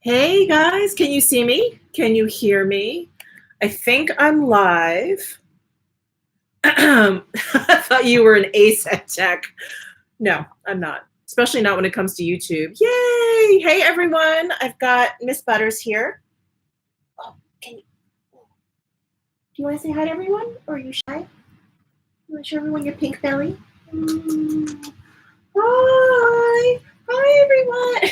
Hey guys, can you see me? Can you hear me? I think I'm live. I thought you were an ace at tech. No, I'm not, especially not when it comes to YouTube. Yay! Hey everyone, I've got Miss Butters here. Oh, do you want to say hi to everyone, or are you shy? You want to show everyone your pink belly? Hi! Hi everyone!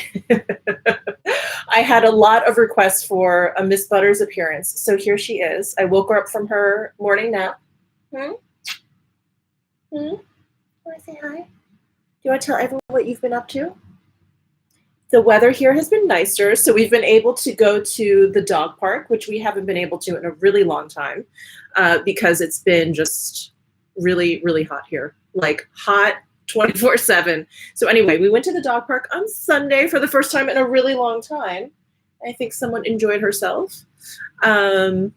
I had a lot of requests for a Miss Butters appearance, so here she is. I woke her up from her morning nap. Do you want to say hi? Do you want to tell everyone what you've been up to? The weather here has been nicer, so we've been able to go to the dog park, which we haven't been able to in a really long time because it's been just really, really hot here. Like hot 24/7. So anyway, we went to the dog park on Sunday for the first time in a really long time. I think someone enjoyed herself. Hey,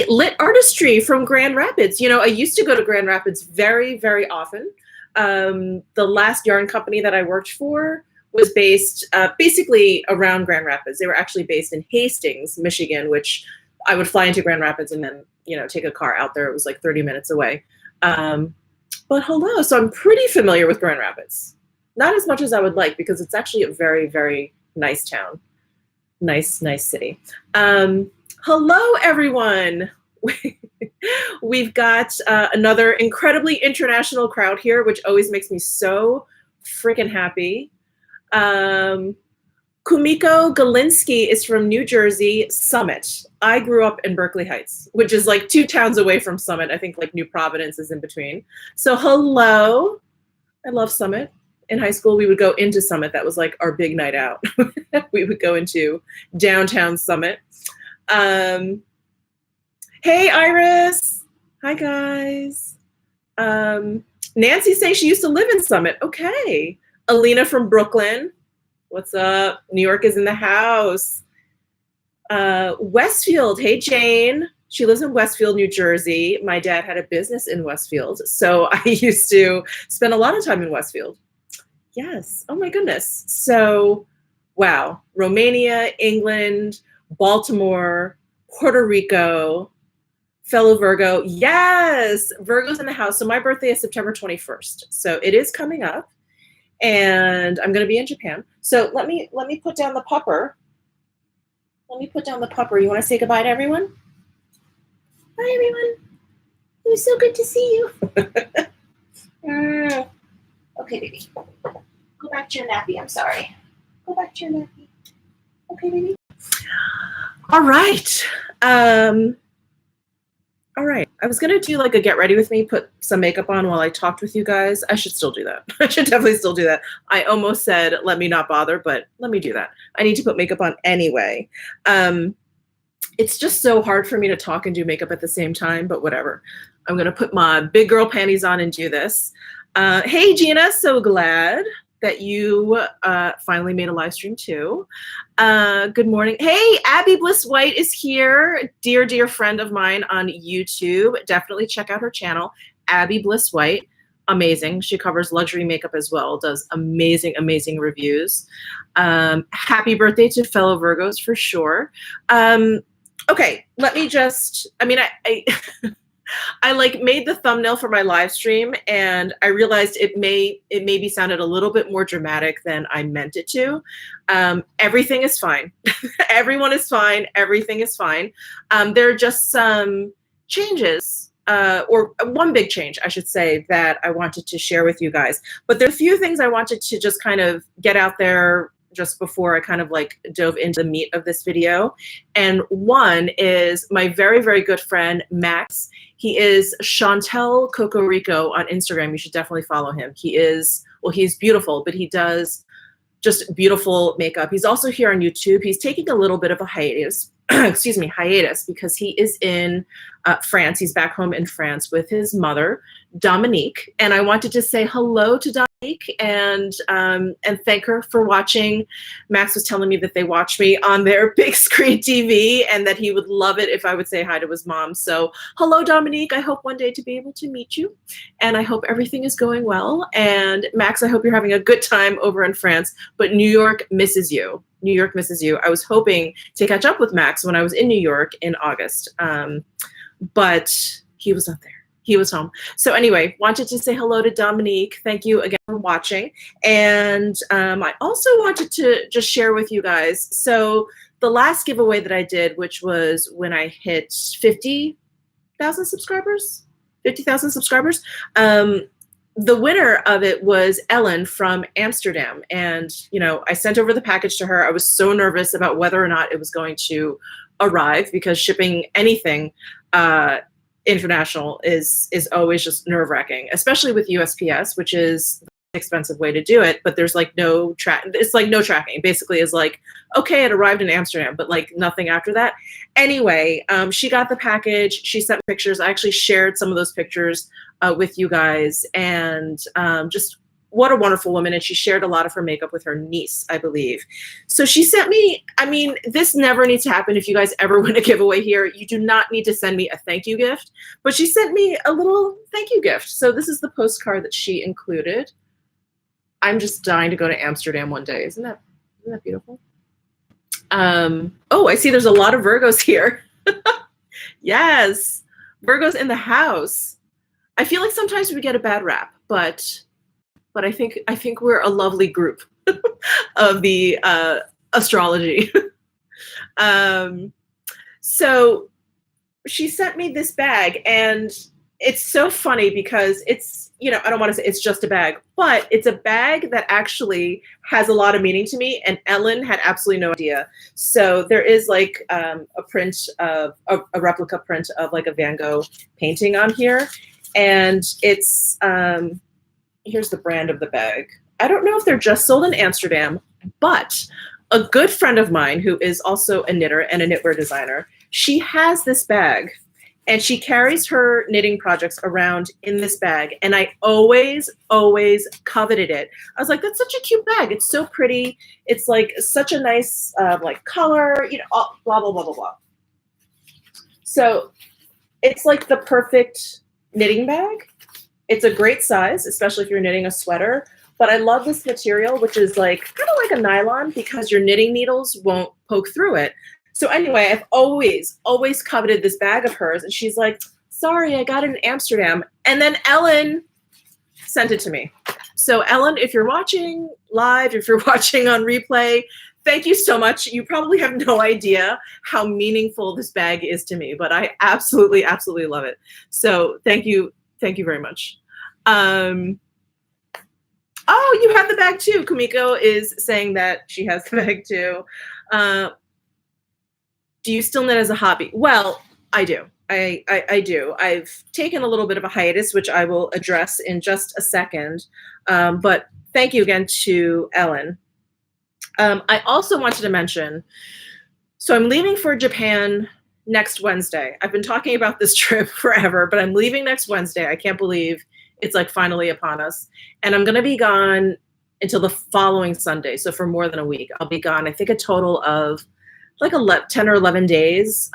Lit Artistry from Grand Rapids. You know, I used to go to Grand Rapids very, very often. The last yarn company that I worked for was based basically around Grand Rapids. They were actually based in Hastings, Michigan, which I would fly into Grand Rapids and then, you know, take a car out there. It was like 30 minutes away. But hello, so I'm pretty familiar with Grand Rapids. Not as much as I would like because it's actually a very, very nice town. Nice, nice city. Hello, everyone. We've got another incredibly international crowd here, which always makes me so freaking happy. Kumiko Galinsky is from New Jersey, Summit. I grew up in Berkeley Heights, which is like 2 towns away from Summit. I think like New Providence is in between. So hello. I love Summit. In high school, we would go into Summit. That was like our big night out. We would go into downtown Summit. Hey, Iris. Hi, guys. Nancy saying she used to live in Summit. Okay. Alina from Brooklyn. What's up? New York is in the house. Westfield. Hey, Jane. She lives in Westfield, New Jersey. My dad had a business in Westfield, so I used to spend a lot of time in Westfield. Yes. Oh, my goodness. So, wow. Romania, England, Baltimore, Puerto Rico, fellow Virgo. Yes. Virgo's in the house. So my birthday is September 21st. So it is coming up. And I'm going to be in Japan. So let me put down the pupper. Let me put down the pupper. You want to say goodbye to everyone? Bye, everyone. It was so good to see you. Okay, baby. Go back to your nappy. I'm sorry. Go back to your nappy. Okay, baby. All right. All right. I was going to do like a get ready with me, put some makeup on while I talked with you guys. I should still do that. I should definitely still do that. I almost said, let me not bother, but let me do that. I need to put makeup on anyway. It's just so hard for me to talk and do makeup at the same time, but whatever. I'm going to put my big girl panties on and do this. Hey, Gina, so glad that you finally made a live stream too. Good morning. Hey, Abby Bliss White is here. Dear, dear friend of mine on YouTube. Definitely check out her channel, Abby Bliss White. Amazing. She covers luxury makeup as well, does amazing, amazing reviews. Happy birthday to fellow Virgos for sure. Okay, let me just, I mean, I like made the thumbnail for my live stream and I realized it maybe sounded a little bit more dramatic than I meant it to. Everything is fine. Everyone is fine. Everything is fine. There are just some changes, or one big change, I should say, that I wanted to share with you guys. But there are a few things I wanted to just kind of get out there just before I kind of like dove into the meat of this video. And one is my very, very good friend, Max. He is Chantel Cocorico on Instagram. You should definitely follow him. He is, well, he's beautiful, but he does just beautiful makeup. He's also here on YouTube. He's taking a little bit of a hiatus, excuse me, hiatus, because he is in France. He's back home in France with his mother, Dominique. And I wanted to say hello to Dominique and thank her for watching. Max was telling me that they watch me on their big screen TV and that he would love it if I would say hi to his mom. So hello, Dominique. I hope one day to be able to meet you. And I hope everything is going well. And Max, I hope you're having a good time over in France. But New York misses you. New York misses you. I was hoping to catch up with Max when I was in New York in August, but he was not there. He was home. So anyway, wanted to say hello to Dominique. Thank you again for watching. And I also wanted to just share with you guys. So the last giveaway that I did, which was when I hit 50,000 subscribers, the winner of it was Ellen from Amsterdam. And, you know, I sent over the package to her. I was so nervous about whether or not it was going to arrive, because shipping anything international is always just nerve-wracking, especially with USPS, which is the expensive way to do it. But there's like no it's like no tracking. Basically is like, okay, it arrived in Amsterdam, but like nothing after that. Anyway, she got the package. She sent pictures. I actually shared some of those pictures with you guys, and just what a wonderful woman. And she shared a lot of her makeup with her niece, I believe. So she sent me, I mean, this never needs to happen. If you guys ever win a giveaway here, you do not need to send me a thank you gift, but she sent me a little thank you gift. So this is the postcard that she included. I'm just dying to go to Amsterdam one day. Isn't that beautiful? Oh, I see there's a lot of Virgos here. Yes, Virgos in the house. I feel like sometimes we get a bad rap, but I think we're a lovely group of the astrology. So she sent me this bag, and it's so funny because it's, you know, I don't want to say it's just a bag, but it's a bag that actually has a lot of meaning to me, and Ellen had absolutely no idea. So there is like a print of a replica print of like a Van Gogh painting on here, and it's here's the brand of the bag. I don't know if they're just sold in Amsterdam, but a good friend of mine who is also a knitter and a knitwear designer, she has this bag, and she carries her knitting projects around in this bag. And I always, always coveted it. I was like, that's such a cute bag. It's so pretty. It's like such a nice like color, you know, blah, blah, blah, blah, blah. So it's like the perfect knitting bag. It's a great size, especially if you're knitting a sweater. But I love this material, which is like kind of like a nylon, because your knitting needles won't poke through it. So anyway, I've always, always coveted this bag of hers. And she's like, sorry, I got it in Amsterdam. And then Ellen sent it to me. So Ellen, if you're watching live, if you're watching on replay, thank you so much. You probably have no idea how meaningful this bag is to me, but I absolutely, absolutely love it. So thank you. Thank you very much. Oh, you have the bag too. Kumiko is saying that she has the bag too. Do you still knit as a hobby? Well, I do. I do. I've taken a little bit of a hiatus, which I will address in just a second. But thank you again to Ellen. I also wanted to mention, so I'm leaving for Japan next Wednesday. I've been talking about this trip forever, but I'm leaving next Wednesday. I can't believe it's like finally upon us. And I'm going to be gone until the following Sunday. So for more than a week, I'll be gone. I think a total of like 10 or 11 days.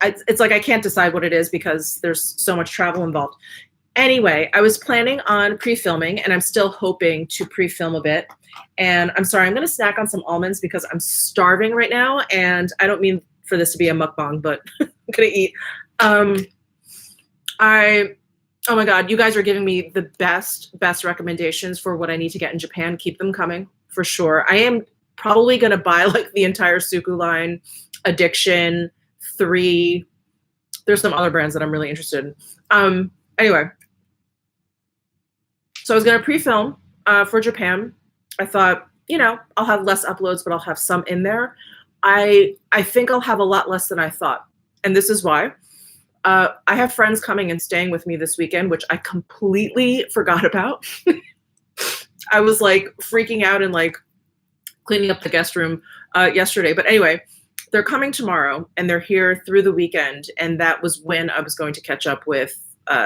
It's like I can't decide what it is because there's so much travel involved. Anyway, I was planning on pre-filming, and I'm still hoping to pre-film a bit. And I'm sorry, I'm going to snack on some almonds because I'm starving right now. And I don't mean for this to be a mukbang, but I'm going to eat. Oh my God, you guys are giving me the best recommendations for what I need to get in Japan. Keep them coming for sure. I am probably going to buy like the entire Suku line, Addiction, 3. There's some other brands that I'm really interested in. Anyway, so I was going to pre-film for Japan. I thought, you know, I'll have less uploads, but I'll have some in there. I think I'll have a lot less than I thought. And this is why. I have friends coming and staying with me this weekend, which I completely forgot about. I was like freaking out and like cleaning up the guest room yesterday. But anyway, they're coming tomorrow and they're here through the weekend. And that was when I was going to catch up with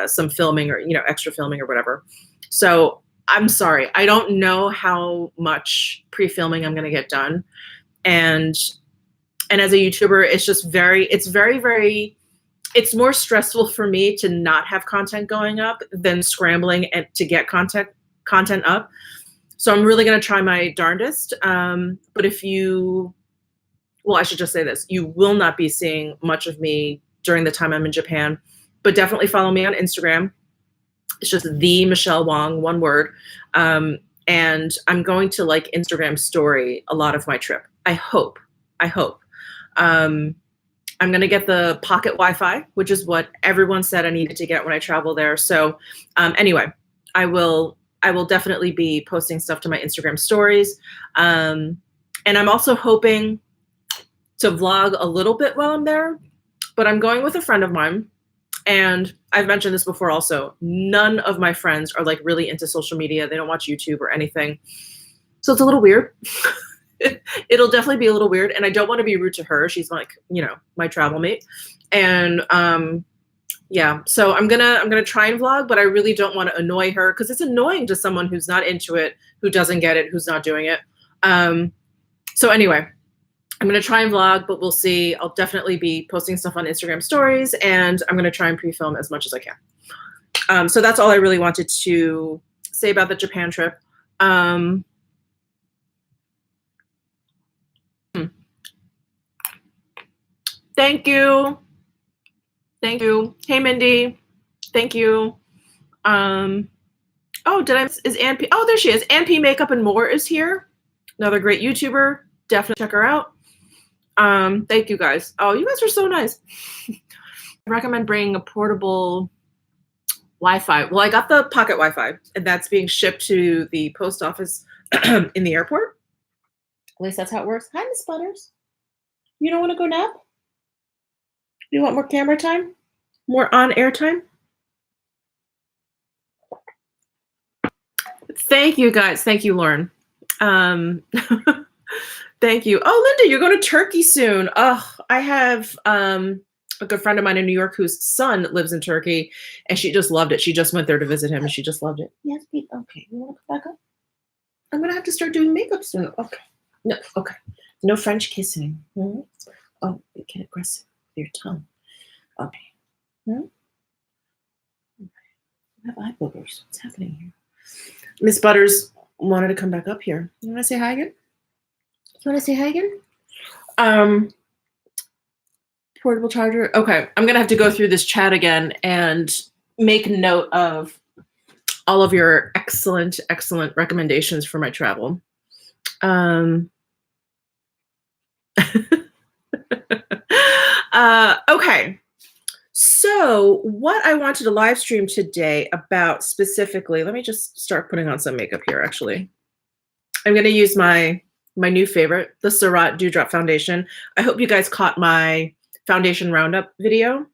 some filming or, you know, extra filming or whatever. So I'm sorry. I don't know how much pre-filming I'm going to get done. And as a YouTuber, it's just it's more stressful for me to not have content going up than scrambling and to get content up. So I'm really going to try my darndest. But if you, well, I should just say this, you will not be seeing much of me during the time I'm in Japan, but definitely follow me on Instagram. It's just the Michelle Wong, one word. And I'm going to like Instagram story a lot of my trip. I hope. I'm going to get the pocket Wi-Fi, which is what everyone said I needed to get when I travel there. So anyway, I will definitely be posting stuff to my Instagram stories. And I'm also hoping to vlog a little bit while I'm there, but I'm going with a friend of mine. And I've mentioned this before also, none of my friends are like really into social media. They don't watch YouTube or anything. So it's a little weird. It'll definitely be a little weird. And I don't want to be rude to her. She's like, you know, my travel mate. And yeah, so I'm gonna try and vlog, but I really don't want to annoy her because it's annoying to someone who's not into it, who doesn't get it, who's not doing it. So anyway, I'm going to try and vlog, but we'll see. I'll definitely be posting stuff on Instagram stories, and I'm going to try and pre-film as much as I can. So that's all I really wanted to say about the Japan trip. Thank you. Thank you. Hey, Mindy. Thank you. Oh, is Ann P? Oh, there she is. Ann P Makeup and More is here. Another great YouTuber. Definitely check her out. Thank you guys. Oh, you guys are so nice. I recommend bringing a portable Wi-Fi. Well, I got the pocket Wi-Fi, and that's being shipped to the post office in the airport. At least that's how it works. Hi, Miss Butters. You don't want to go nap? You want more camera time? More on-air time? Thank you, guys. Thank you, Lauren. Thank you. Oh, Linda, you're going to Turkey soon. Oh, I have a good friend of mine in New York whose son lives in Turkey, and she just loved it. She just went there to visit him, and she just loved it. Yes, Pete. Okay, you want to come back up? I'm going to have to start doing makeup soon. Okay. No, okay. No French kissing. Hmm? Oh, you get aggressive with your tongue. Okay. Hmm? I have eye boogers. What's happening here? Miss Butters wanted to come back up here. You want to say hi again? You want to say hi again? Portable charger. Okay, I'm gonna have to go through this chat again and make note of all of your excellent recommendations for my travel. Okay. So what I wanted to live stream today about specifically, let me just start putting on some makeup here, actually. I'm going to use my new favorite, the Surratt Dewdrop Foundation. I hope you guys caught my foundation roundup video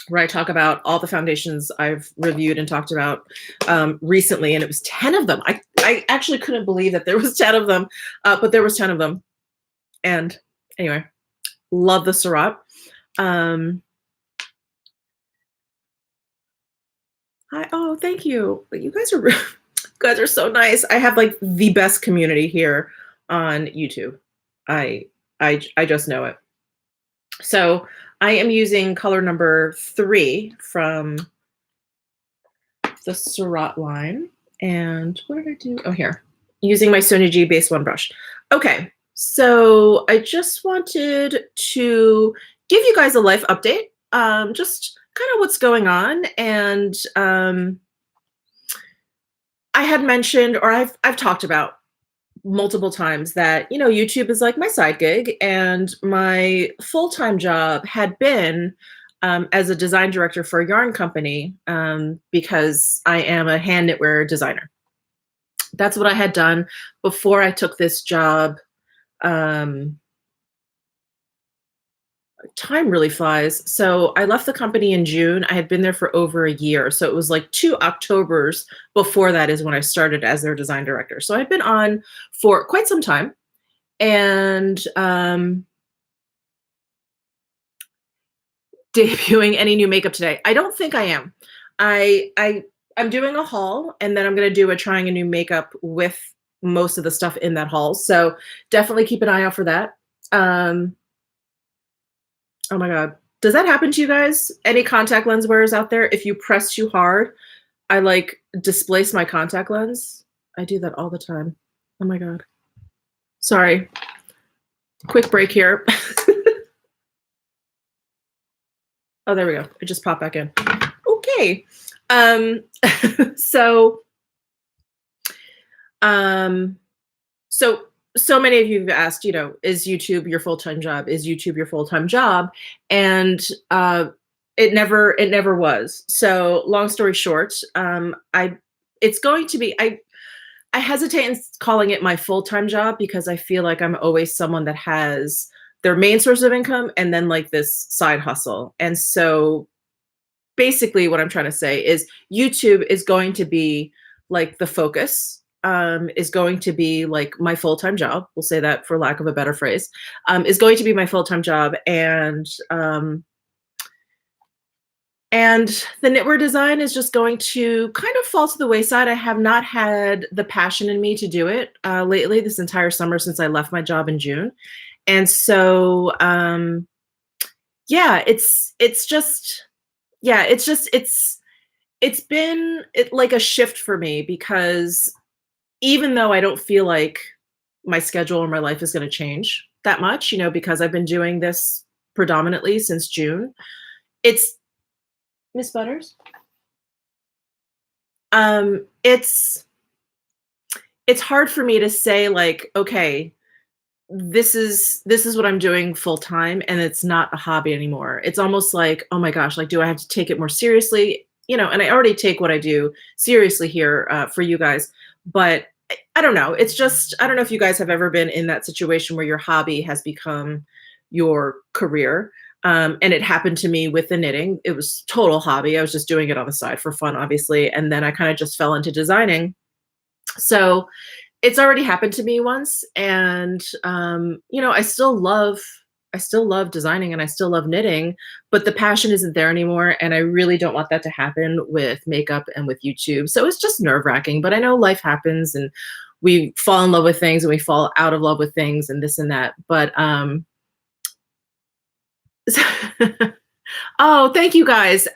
where I talk about all the foundations I've reviewed and talked about recently, and it was 10 of them. I actually couldn't believe that there was 10 of them, but there was 10 of them. And anyway, love the Surratt. Hi. Oh, thank you. You guys are so nice. I have like the best community here on YouTube. I just know it. So I am using color number 3 from the Surratt line. And what did I do? Oh, here. Using my Sonia G Base 1 brush. Okay. So I just wanted to give you guys a life update. Just kind of what's going on. And I had mentioned, or I've talked about multiple times that, you know, YouTube is like my side gig, and my full-time job had been as a design director for a yarn company because I am a hand knitwear designer. That's what I had done before I took this job. Time really flies. So I left the company in June. I had been there for over a year. So it was like 2 Octobers before that is when I started as their design director. So I'd been on for quite some time. And debuting any new makeup today? I don't think I am. I'm doing a haul, and then I'm going to do a trying a new makeup with most of the stuff in that haul. So definitely keep an eye out for that. Oh my God. Does that happen to you guys? Any contact lens wearers out there? If you press too hard, I like displace my contact lens. I do that all the time. Oh my God. Sorry. Quick break here. Oh, there we go. It just popped back in. Okay. Um, so, um, so, so many of you have asked, you know, is YouTube your full-time job? Is YouTube your full-time job? And it never was. So, long story short, it's going to be. I hesitate in calling it my full-time job because I feel like I'm always someone that has their main source of income and then like this side hustle. And so basically what I'm trying to say is YouTube is going to be like the focus, is going to be like my full-time job. We'll say that for lack of a better phrase, is going to be my full-time job. And the knitwear design is just going to kind of fall to the wayside. I have not had the passion in me to do it lately, this entire summer since I left my job in June. And so, yeah, it's been like a shift for me because even though I don't feel like my schedule or my life is going to change that much, you know, because I've been doing this predominantly since June, it's Miss Butters. It's hard for me to say like, okay, this is what I'm doing full time and it's not a hobby anymore. It's almost like, oh my gosh, like do I have to take it more seriously? You know, and I already take what I do seriously here for you guys, but I don't know. It's just I don't know if you guys have ever been in that situation where your hobby has become your career. And it happened to me with the knitting. It was total hobby. I was just doing it on the side for fun, obviously. And then I kind of just fell into designing. So it's already happened to me once. And, you know, I still love designing and I still love knitting, but the passion isn't there anymore. And I really don't want that to happen with makeup and with YouTube. So it's just nerve wracking, but I know life happens and we fall in love with things and we fall out of love with things and this and that. But, oh, thank you guys.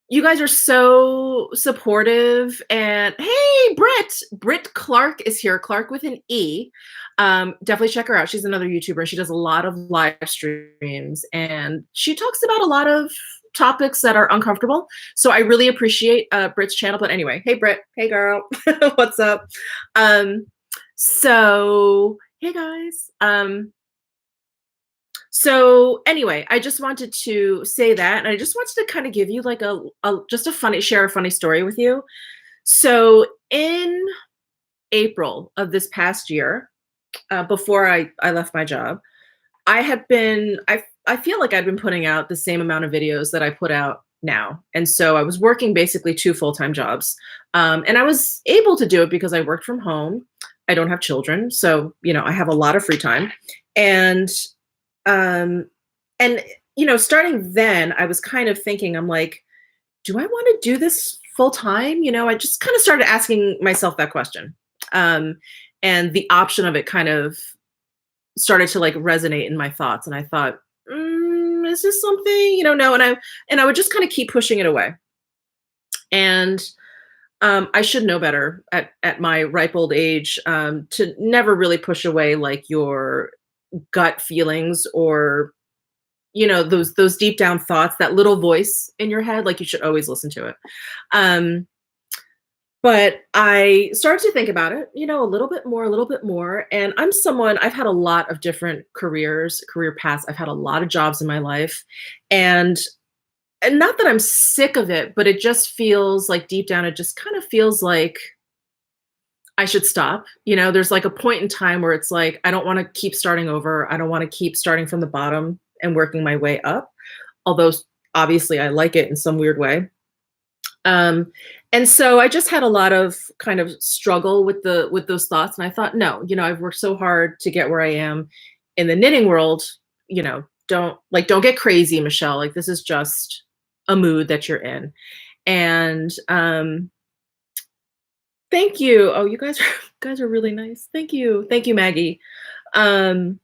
You guys are so supportive. And hey, Britt Clark is here. Clark with an E. Definitely check her out. She's another YouTuber. She does a lot of live streams and she talks about a lot of topics that are uncomfortable. So I really appreciate Britt's channel. But anyway, hey Britt, hey girl, what's up? So hey guys. So anyway, I just wanted to say that, and I just wanted to kind of give you like share a funny story with you. So in April of this past year, before I left my job, I feel like I'd been putting out the same amount of videos that I put out now. And so I was working basically 2 full-time jobs. And I was able to do it because I worked from home. I don't have children. So, you know, I have a lot of free time. And you know, starting then, I was kind of thinking, I'm like, do I want to do this full time? You know, I just kind of started asking myself that question. And the option of it kind of started to like resonate in my thoughts. And I thought, is this something, you know, no. And I would just kind of keep pushing it away. And I should know better at my ripe old age to never really push away like your gut feelings or you know those deep down thoughts, that little voice in your head, like you should always listen to it. But I started to think about it, you know, a little bit more. And I've had a lot of different career paths. I've had a lot of jobs in my life. And not that I'm sick of it, but it just feels like deep down, it just kind of feels like I should stop. You know, there's like a point in time where it's like, I don't want to keep starting over. I don't want to keep starting from the bottom and working my way up. Although obviously I like it in some weird way. And so I just had a lot of kind of struggle with those thoughts. And I thought, no, you know, I've worked so hard to get where I am in the knitting world, you know, don't get crazy, Michelle. Like this is just a mood that you're in. And thank you. Oh, you guys are really nice. Thank you. Thank you, Maggie. And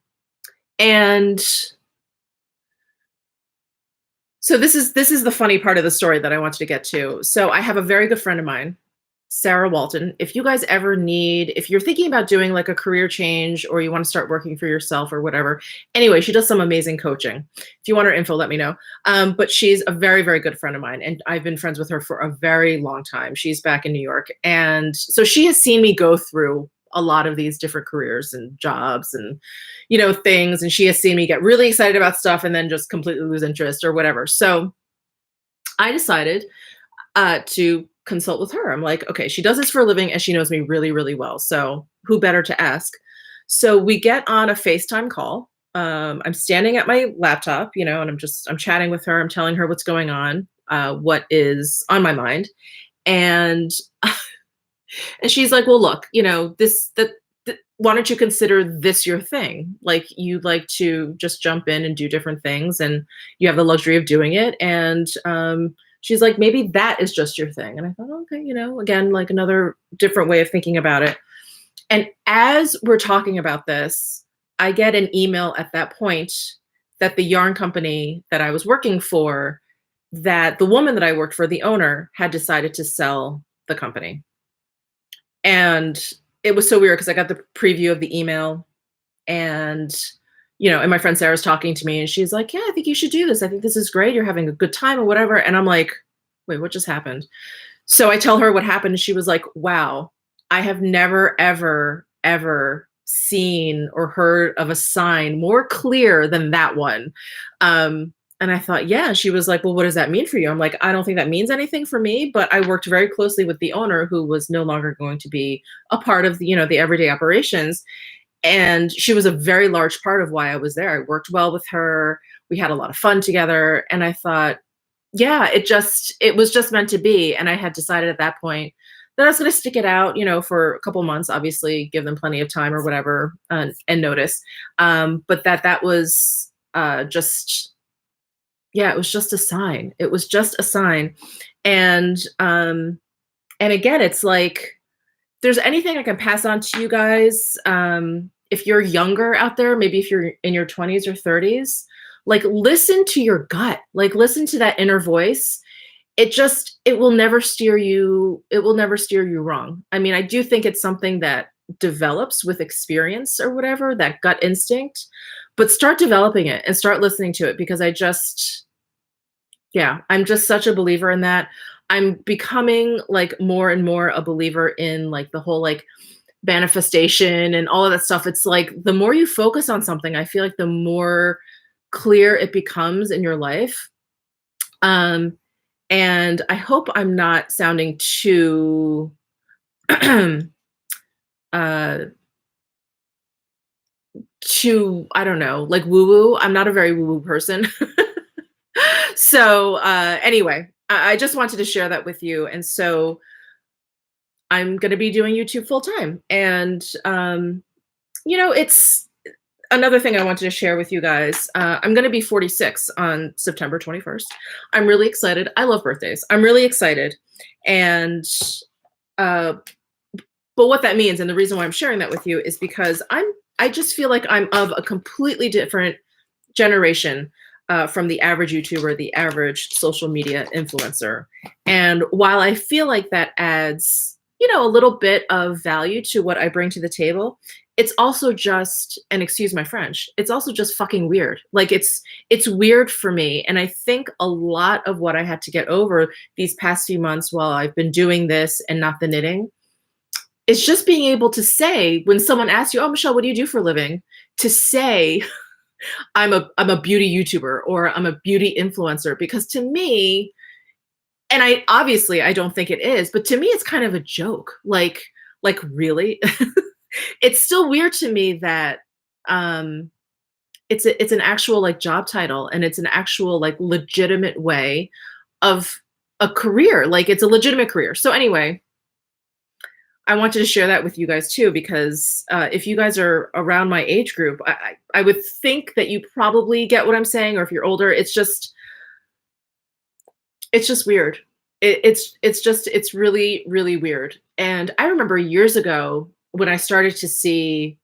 so this is the funny part of the story that I wanted to get to. So I have a very good friend of mine. Sarah Walton. If you guys ever need, if you're thinking about doing like a career change or you want to start working for yourself or whatever. Anyway, she does some amazing coaching. If you want her info, let me know. But she's a very, very good friend of mine. And I've been friends with her for a very long time. She's back in New York. And so she has seen me go through a lot of these different careers and jobs and, you know, things. And she has seen me get really excited about stuff and then just completely lose interest or whatever. So I decided to consult with her. I'm like, okay, she does this for a living and she knows me really, really well. So who better to ask? So we get on a FaceTime call. I'm standing at my laptop, you know, and I'm chatting with her. I'm telling her what's going on, what is on my mind. And, and she's like, well, look, you know, why don't you consider this your thing? Like you like to just jump in and do different things and you have the luxury of doing it. And, she's like, maybe that is just your thing. And I thought, okay, you know, again, like another different way of thinking about it. And as we're talking about this, I get an email at that point that the yarn company that I was working for, that the woman that I worked for, the owner, had decided to sell the company. And it was so weird because I got the preview of the email and you know, and my friend Sarah's talking to me and she's like, yeah, I think you should do this. I think this is great. You're having a good time or whatever. And I'm like, wait, what just happened? So I tell her what happened. And she was like, wow, I have never, ever, ever seen or heard of a sign more clear than that one. And I thought, yeah. She was like, well, what does that mean for you? I'm like, I don't think that means anything for me, but I worked very closely with the owner who was no longer going to be a part of the, you know, the everyday operations. And she was a very large part of why I was there. I worked well with her. We had a lot of fun together. And I thought, yeah, it was just meant to be. And I had decided at that point that I was going to stick it out, you know, for a couple months, obviously give them plenty of time or whatever and notice. But that was just, yeah, it was just a sign. It was just a sign. And again, it's like, there's anything I can pass on to you guys, if you're younger out there, maybe if you're in your 20s or 30s, like listen to your gut, like listen to that inner voice. It will never steer you. It will never steer you wrong. I mean, I do think it's something that develops with experience or whatever, that gut instinct, but start developing it and start listening to it because I'm just such a believer in that. I'm becoming like more and more a believer in like the whole like manifestation and all of that stuff. It's like the more you focus on something, I feel like the more clear it becomes in your life. And I hope I'm not sounding too I don't know, like woo-woo. I'm not a very woo-woo person. So anyway, I just wanted to share that with you. And so I'm going to be doing YouTube full time. And, you know, it's another thing I wanted to share with you guys. I'm going to be 46 on September 21st. I'm really excited. I love birthdays. I'm really excited. And, but what that means, and the reason why I'm sharing that with you is because I just feel like I'm of a completely different generation from the average YouTuber, the average social media influencer. And while I feel like that adds, you know, a little bit of value to what I bring to the table, it's also just, and excuse my French, it's also just fucking weird. Like it's weird for me. And I think a lot of what I had to get over these past few months while I've been doing this and not the knitting is just being able to say, when someone asks you, oh, Michelle, what do you do for a living? To say, I'm a beauty YouTuber or I'm a beauty influencer, because to me, and I obviously I don't think it is, but to me it's kind of a joke. Like really? It's still weird to me that it's an actual like job title and it's an actual like legitimate way of a career. Like it's a legitimate career. So anyway, I wanted to share that with you guys too, because if you guys are around my age group, I would think that you probably get what I'm saying, or if you're older, it's just weird. It's really, really weird. And I remember years ago when I started to see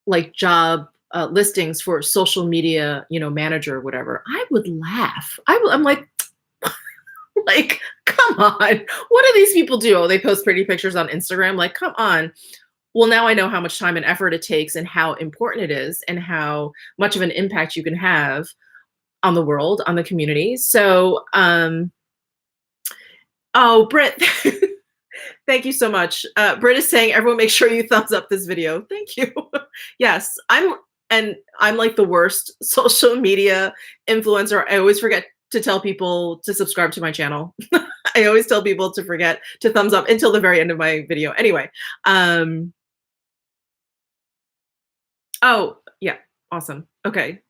like job listings for social media, you know, manager or whatever, I would laugh. I'm like, Like, come on. What do these people do? Oh, they post pretty pictures on Instagram. Like, come on. Well, now I know how much time and effort it takes and how important it is and how much of an impact you can have on the world, on the community. So, oh, Britt, thank you so much. Britt is saying, everyone make sure you thumbs up this video. Thank you. Yes, I'm like the worst social media influencer. I always forget to tell people to subscribe to my channel. I always tell people to forget to thumbs up until the very end of my video. Anyway, oh yeah, awesome. Okay,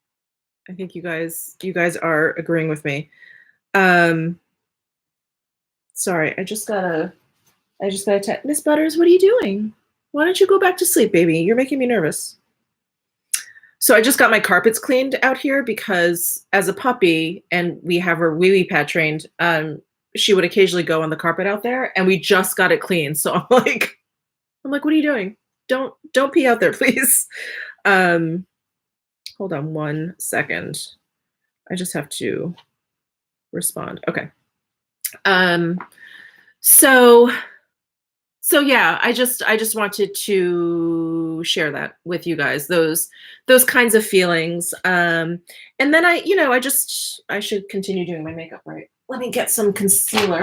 I think you guys are agreeing with me. Sorry, I just gotta Miss Butters, what are you doing? Why don't you go back to sleep, baby? You're making me nervous. So I just got my carpets cleaned out here because as a puppy, and we have her wee wee pad trained, she would occasionally go on the carpet out there, and we just got it clean. So I'm like, what are you doing? Don't pee out there, please. Hold on 1 second. I just have to respond. Okay. So yeah, I just wanted to share that with you guys, those kinds of feelings. And then I should continue doing my makeup right. Let me get some concealer.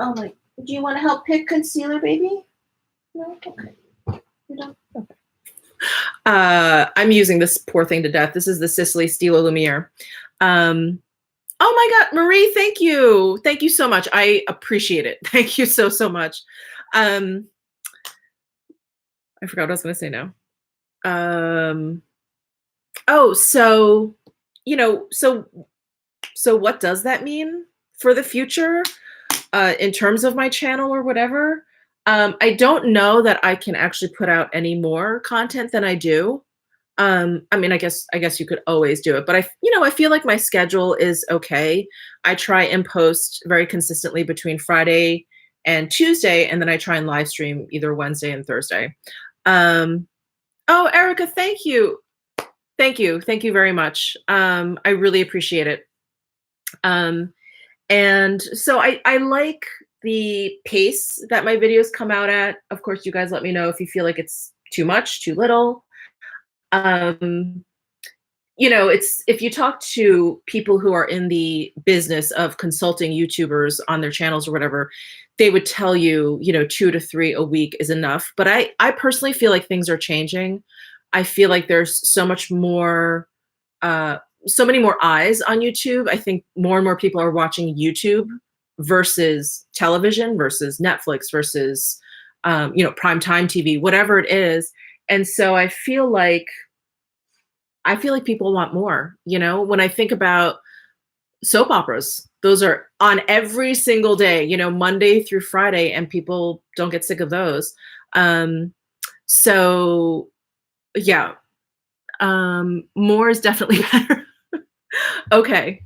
Oh my, do you want to help pick concealer, baby? No? Okay. You don't? Okay. I'm using this poor thing to death. This is the Sicily Stilo Lumiere. Oh my God, Marie, thank you. Thank you so much. I appreciate it. Thank you so much. I forgot what I was going to say now. Oh, so, so what does that mean for the future in terms of my channel or whatever? I don't know that I can actually put out any more content than I do. I mean, I guess you could always do it, but I feel like my schedule is okay. I try and post very consistently between Friday and Tuesday, and then I try and live stream either Wednesday and Thursday. Oh, Erica, thank you. Thank you very much. I really appreciate it. And so I like the pace that my videos come out at. Of course, you guys let me know if you feel like it's too much, too little. It's if you talk to people who are in the business of consulting YouTubers on their channels or whatever, they would tell you, 2 to 3 a week is enough. But I personally feel like things are changing. I feel like there's so much more, so many more eyes on YouTube. I think more and more people are watching YouTube versus television versus Netflix versus, primetime TV, whatever it is. And so I feel like people want more, when I think about soap operas, those are on every single day, Monday through Friday, and people don't get sick of those. So yeah, more is definitely better. Okay.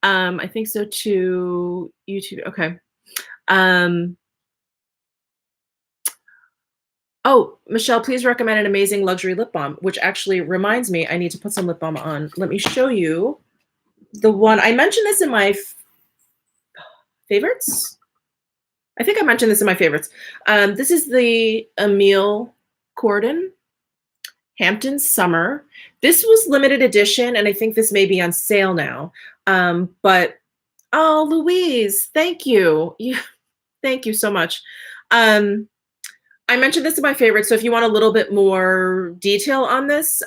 I think so too. YouTube. Okay. Oh, Michelle, please recommend an amazing luxury lip balm, which actually reminds me, I need to put some lip balm on. Let me show you the one. I mentioned this in my favorites. I think I mentioned this in my favorites. This is the Emile Corden Hampton Summer. This was limited edition, and I think this may be on sale now. But, oh, Louise, thank you. Thank you so much. I mentioned this in my favorites, so if you want a little bit more detail on this,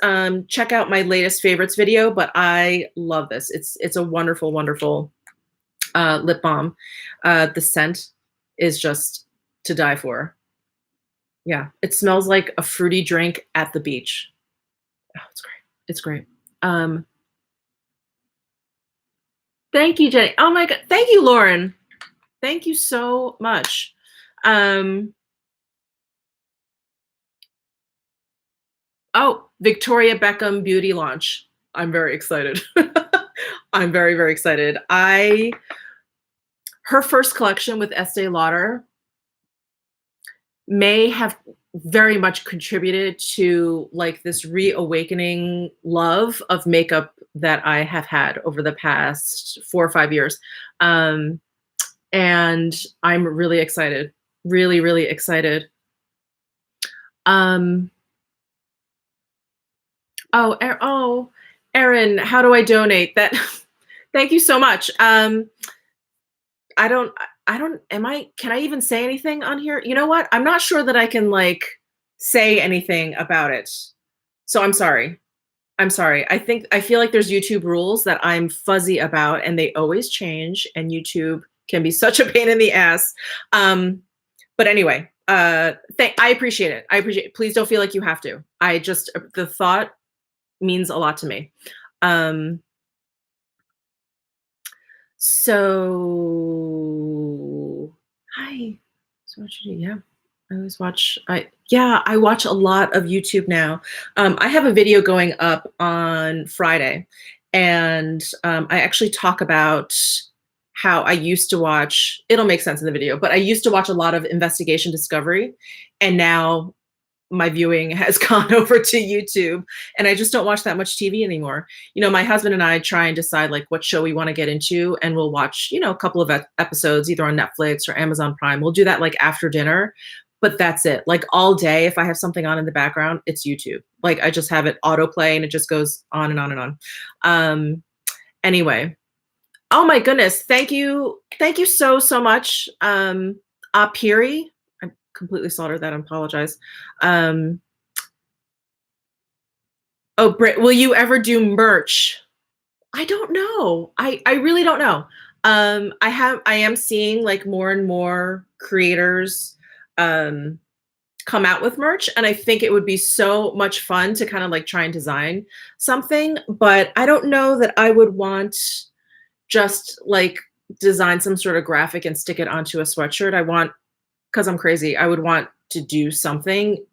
check out my latest favorites video, but I love this. It's a wonderful, wonderful lip balm. The scent is just to die for. Yeah, it smells like a fruity drink at the beach. Oh, it's great. It's great. Thank you, Jenny. Oh my God. Thank you, Lauren. Thank you so much. Oh, Victoria Beckham beauty launch. I'm very excited. I'm very, very excited. Her first collection with Estee Lauder may have very much contributed to like this reawakening love of makeup that I have had over the past 4 or 5 years. And I'm really excited, really, really excited. Um, oh, Erin, how do I donate? That, thank you so much. I don't, can I even say anything on here? You know what? I'm not sure that I can like say anything about it. So I'm sorry. I'm sorry. I feel like there's YouTube rules that I'm fuzzy about and they always change and YouTube can be such a pain in the ass. But anyway, I appreciate it. I appreciate it. Please don't feel like you have to. The thought means a lot to me. So hi. So what you do? Yeah. I always watch, I watch a lot of YouTube now. I have a video going up on Friday, and I actually talk about how I used to watch, it'll make sense in the video, but I used to watch a lot of investigation discovery, and now my viewing has gone over to YouTube, and I just don't watch that much TV anymore. You know, my husband and I try and decide like what show we want to get into, and we'll watch, you know, a couple of episodes either on Netflix or Amazon Prime. We'll do that like after dinner, but that's it. Like all day, if I have something on in the background, it's YouTube. Like I just have it autoplay and it just goes on and on and on. Anyway, oh my goodness, thank you so much, Apiri. I completely slaughtered that. I apologize. Oh, Britt, will you ever do merch? I don't know. I really don't know. I am seeing like more and more creators come out with merch, and I think it would be so much fun to kind of like try and design something, but I don't know that I would want just like design some sort of graphic and stick it onto a sweatshirt. Because I'm crazy, I would want to do something,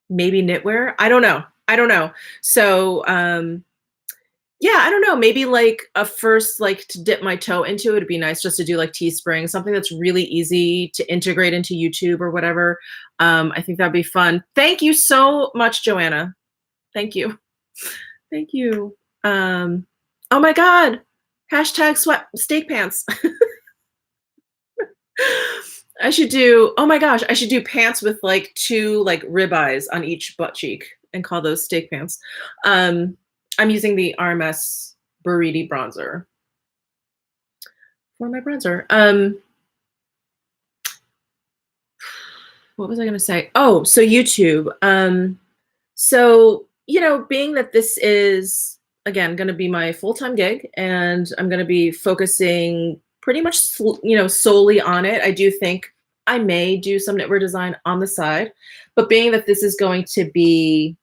maybe knitwear. I don't know. So yeah, I don't know. Maybe like a first, like to dip my toe into it, it'd be nice just to do like Teespring, something that's really easy to integrate into YouTube or whatever. I think that'd be fun. Thank you so much, Joanna. Thank you. Thank you. Oh my God. Hashtag sweat steak pants. I should do, oh my gosh, I should do pants with like 2 like ribeyes on each butt cheek and call those steak pants. I'm using the RMS Buriti bronzer for my bronzer. What was I going to say? Oh, so YouTube. So, you know, being that this is, again, going to be my full-time gig, and I'm going to be focusing pretty much, you know, solely on it. I do think I may do some knitwear design on the side, but being that this is going to be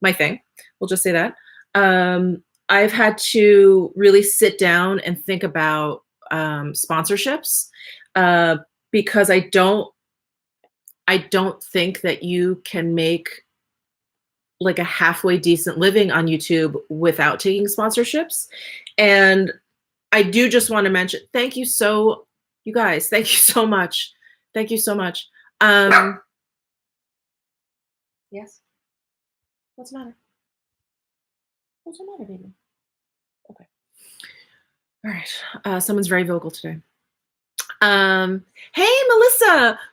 my thing, we'll just say that. I've had to really sit down and think about sponsorships because I don't think that you can make like a halfway decent living on YouTube without taking sponsorships. And I do just want to mention, you guys, thank you so much. Thank you so much. Yes. What's the matter? What's the matter, baby? Okay. All right. Someone's very vocal today. Hey,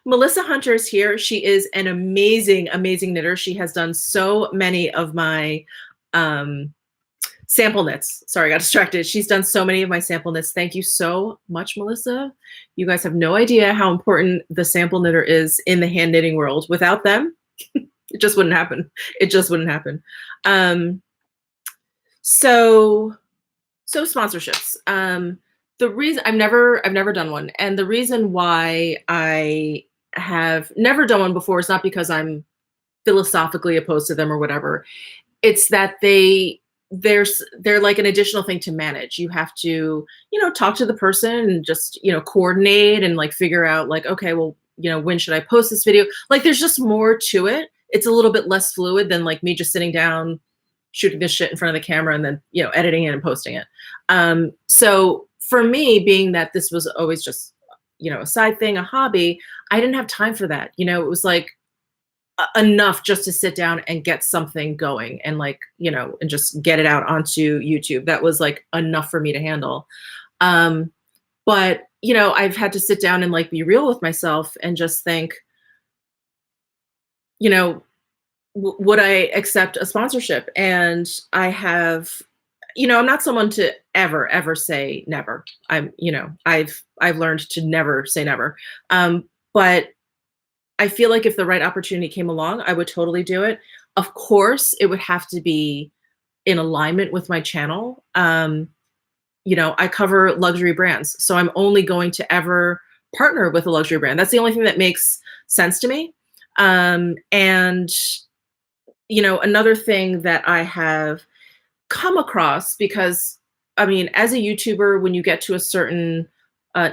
Melissa Hunter is here. She is an amazing knitter. She has done so many of my sample knits. Sorry, I got distracted. She's done so many of my sample knits. Thank you so much, Melissa. You guys have no idea how important the sample knitter is in the hand knitting world. Without them, it just wouldn't happen. It just wouldn't happen. So sponsorships. The reason I've never done one, and the reason why I have never done one before is not because I'm philosophically opposed to them or whatever. It's that they're like an additional thing to manage. You have to, you know, talk to the person and just, you know, coordinate and like figure out like, okay, well, you know, when should I post this video? Like there's just more to it. It's a little bit less fluid than like me just sitting down, shooting this shit in front of the camera and then, you know, editing it and posting it. So for me, being that this was always just, you know, a side thing, a hobby, I didn't have time for that. You know, it was like, enough just to sit down and get something going and like, you know, and just get it out onto YouTube. That was like enough for me to handle. But, you know, I've had to sit down and like be real with myself and just think, you know, would I accept a sponsorship? And I have, you know, I'm not someone to ever say never. You know, I've learned to never say never. But I feel like if the right opportunity came along, I would totally do it. Of course, it would have to be in alignment with my channel. You know, I cover luxury brands, so I'm only going to ever partner with a luxury brand. That's the only thing that makes sense to me. And, you know, another thing that I have come across, because I mean, as a YouTuber, when you get to a certain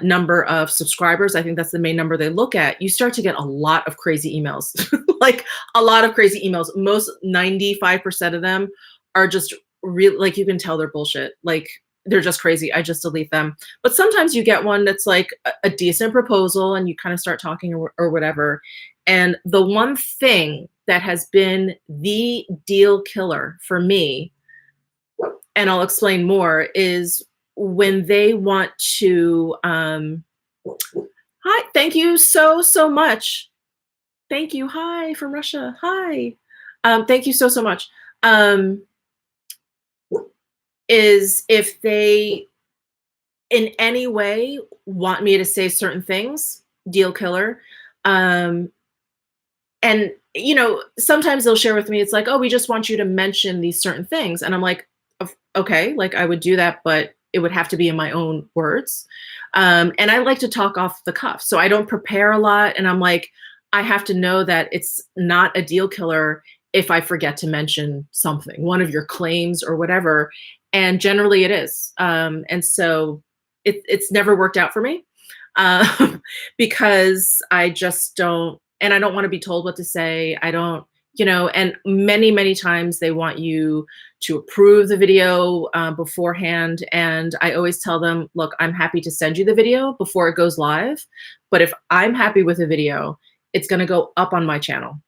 number of subscribers, I think that's the main number they look at, you start to get a lot of crazy emails, like a lot of crazy emails. Most 95% of them are just real, like you can tell they're bullshit. Like they're just crazy. I just delete them. But sometimes you get one that's like a decent proposal and you kind of start talking or whatever. And the one thing that has been the deal killer for me, and I'll explain more, is when they want to, hi, thank you so much. Thank you. Hi from Russia. Hi. Thank you so much. Is if they in any way want me to say certain things, deal killer. And, you know, sometimes they'll share with me, it's like, oh, we just want you to mention these certain things. And I'm like, okay, like I would do that, but it would have to be in my own words. And I like to talk off the cuff. So I don't prepare a lot. And I'm like, I have to know that it's not a deal killer if I forget to mention something, one of your claims or whatever. And generally it is. And so it's never worked out for me because I just don't, and I don't want to be told what to say. I don't, you know, and many times they want you to approve the video beforehand. And I always tell them, look, I'm happy to send you the video before it goes live. But if I'm happy with a video, it's going to go up on my channel.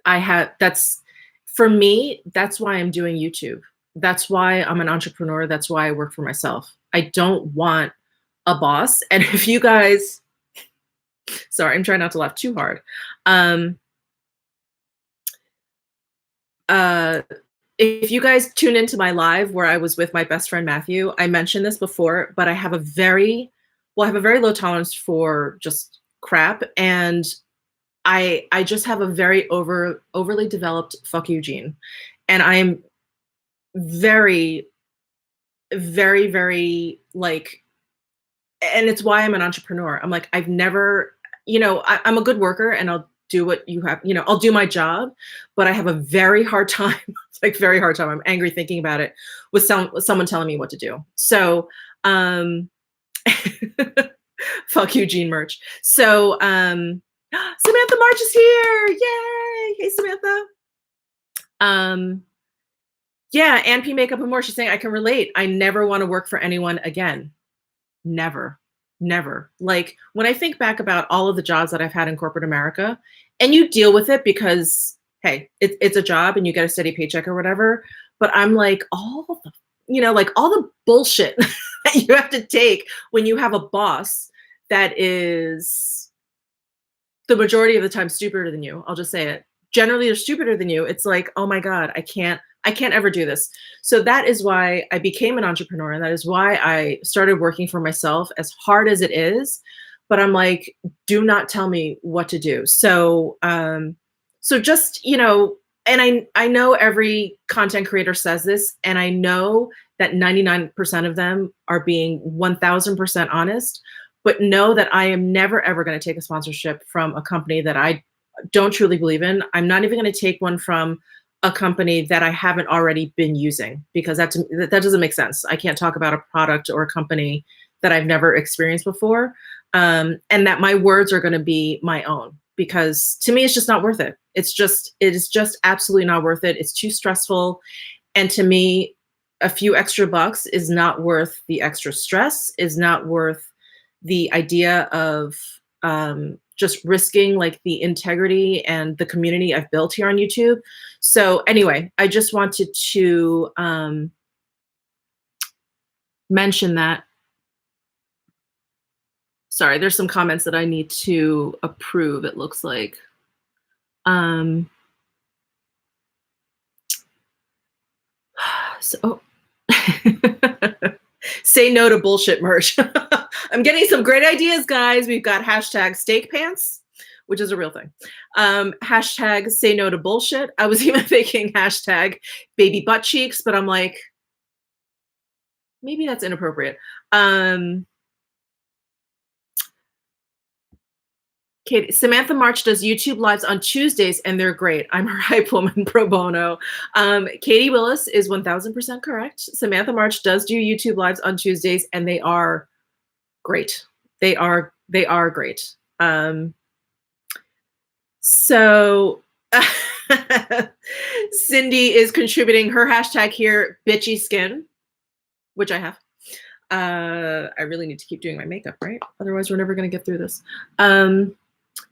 That's, for me, that's why I'm doing YouTube. That's why I'm an entrepreneur. That's why I work for myself. I don't want a boss. And if you guys, sorry, I'm trying not to laugh too hard. If you guys tune into my live where I was with my best friend, Matthew, I mentioned this before, but I have a very low tolerance for just crap. And I just have a very overly developed fuck you gene. And I am very like, and it's why I'm an entrepreneur. I'm like, I've never, you know, I'm a good worker and I'll do what you have, you know, I'll do my job, but I have a very hard time, like very hard time. I'm angry thinking about it with someone telling me what to do. So, fuck you, Gene merch. So, Samantha March is here. Yay. Hey, Samantha. Yeah, and P Makeup and More. She's saying, I can relate. I never want to work for anyone again. Never. Like when I think back about all of the jobs that I've had in corporate America, and you deal with it because, hey, it's a job and you get a steady paycheck or whatever. But I'm like, all the, you know, like all the bullshit that you have to take when you have a boss that is the majority of the time stupider than you. I'll just say it. Generally, they're stupider than you. It's like, oh my God, I can't ever do this. So that is why I became an entrepreneur. And that is why I started working for myself, as hard as it is. But I'm like, do not tell me what to do. So, so just, you know, and I know every content creator says this, and I know that 99% of them are being 1000% honest, but know that I am never, ever going to take a sponsorship from a company that I don't truly believe in. I'm not even going to take one from a company that I haven't already been using, because that doesn't make sense. I can't talk about a product or a company that I've never experienced before. And that my words are going to be my own, because to me, it's just not worth it. It is just absolutely not worth it. It's too stressful. And to me, a few extra bucks is not worth the extra stress, is not worth the idea of just risking like the integrity and the community I've built here on YouTube. So anyway, I just wanted to mention that. Sorry, there's some comments that I need to approve, it looks like. So, say no to bullshit merch. I'm getting some great ideas, guys. We've got hashtag steak pants, which is a real thing. Hashtag say no to bullshit. I was even thinking hashtag baby butt cheeks, but I'm like, maybe that's inappropriate. Katie, Samantha March does YouTube lives on Tuesdays, and they're great. I'm her hype woman pro bono. Katie Willis is 1000% correct. Samantha March does do YouTube lives on Tuesdays, and they are great. They are great. So Cindy is contributing her hashtag here, bitchy skin, which I have. I really need to keep doing my makeup, right? Otherwise, we're never going to get through this.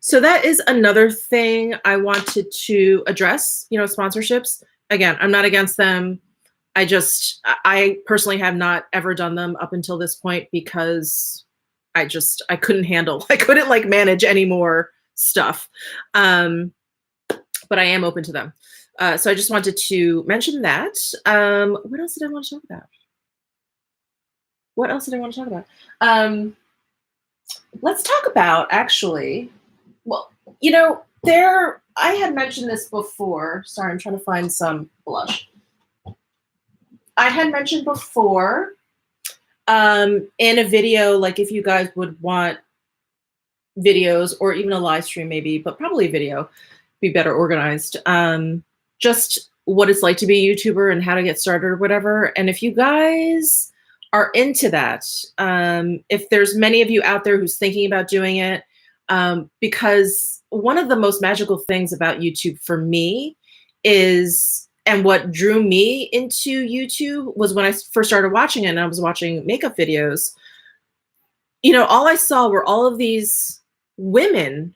So that is another thing I wanted to address, you know, sponsorships. Again, I'm not against them. I personally have not ever done them up until this point because I couldn't handle, I couldn't like manage any more stuff. But I am open to them. So I just wanted to mention that. What else did I want to talk about? Let's talk about actually, well, you know, I had mentioned this before. Sorry, I'm trying to find some blush. I had mentioned before in a video, like if you guys would want videos or even a live stream maybe, but probably video, be better organized. Just what it's like to be a YouTuber and how to get started or whatever. And if you guys are into that, if there's many of you out there who's thinking about doing it, because one of the most magical things about YouTube for me is, and what drew me into YouTube was when I first started watching it and I was watching makeup videos, you know, all I saw were all of these women